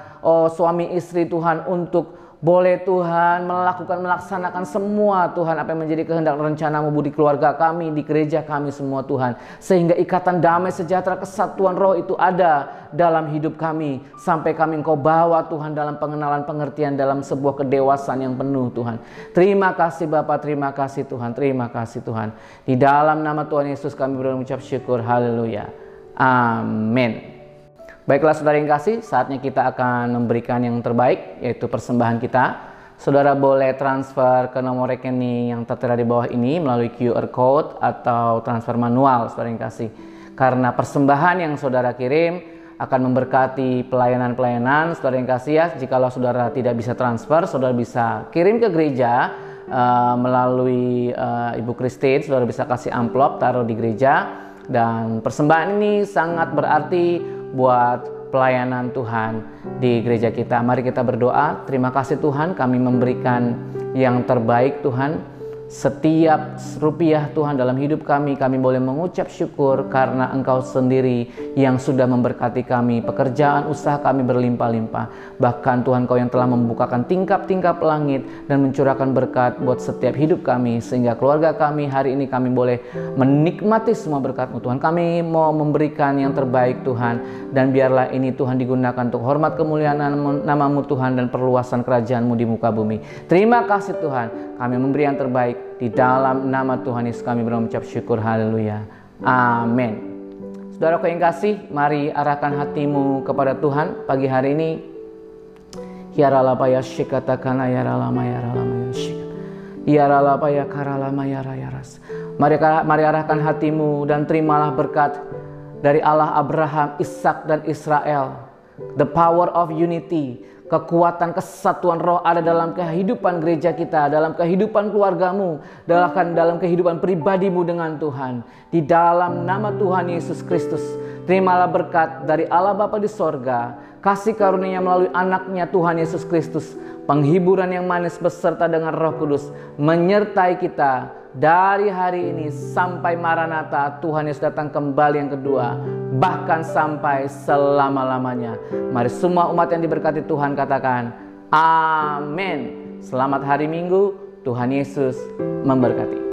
suami istri Tuhan, untuk boleh Tuhan melaksanakan semua Tuhan apa yang menjadi kehendak rencana-Mu di keluarga kami, di gereja kami semua Tuhan. Sehingga ikatan damai sejahtera kesatuan roh itu ada dalam hidup kami. Sampai kami Engkau bawa Tuhan dalam pengenalan pengertian, dalam sebuah kedewasaan yang penuh Tuhan. Terima kasih Bapa, terima kasih Tuhan, terima kasih Tuhan. Di dalam nama Tuhan Yesus kami berucap syukur, haleluya, amin. Baiklah saudara yang kasih, saatnya kita akan memberikan yang terbaik, yaitu persembahan kita. Saudara boleh transfer ke nomor rekening yang tertera di bawah ini melalui QR Code atau transfer manual, saudara yang kasih. Karena persembahan yang saudara kirim akan memberkati pelayanan-pelayanan, saudara yang kasih ya. Jikalau saudara tidak bisa transfer, saudara bisa kirim ke gereja melalui Ibu Christine. Saudara bisa kasih amplop, taruh di gereja. Dan persembahan ini sangat berarti buat pelayanan Tuhan di gereja kita. Mari kita berdoa. Terima kasih Tuhan, kami memberikan yang terbaik Tuhan. Setiap rupiah Tuhan dalam hidup kami boleh mengucap syukur karena Engkau sendiri yang sudah memberkati kami. Pekerjaan usaha kami berlimpah-limpah. Bahkan Tuhan Kau yang telah membukakan tingkap-tingkap langit dan mencurahkan berkat buat setiap hidup kami. Sehingga keluarga kami hari ini kami boleh menikmati semua berkat-Mu Tuhan. Kami mau memberikan yang terbaik Tuhan. Dan biarlah ini Tuhan digunakan untuk hormat kemuliaan nama-Mu Tuhan dan perluasan kerajaan-Mu di muka bumi. Terima kasih Tuhan, kami memberi yang terbaik. Di dalam nama Tuhan Yesus kami mengucap syukur, haleluya, amin. Saudara yang kasih, mari arahkan hatimu kepada Tuhan pagi hari ini. Yaralapaya shikatakana yaralama yaralama shik. Yaralapaya karalama yarayaras. Mari arahkan hatimu dan terimalah berkat dari Allah Abraham, Ishak dan Israel. The power of unity. Kekuatan kesatuan roh ada dalam kehidupan gereja kita, dalam kehidupan keluargamu, dalam kehidupan pribadimu dengan Tuhan. Di dalam nama Tuhan Yesus Kristus, terimalah berkat dari Allah Bapa di sorga, kasih karunia melalui anaknya Tuhan Yesus Kristus, penghiburan yang manis beserta dengan Roh Kudus menyertai kita dari hari ini sampai Maranatha, Tuhan Yesus datang kembali yang kedua, bahkan sampai selama-lamanya. Mari semua umat yang diberkati Tuhan katakan amin. Selamat hari Minggu, Tuhan Yesus memberkati.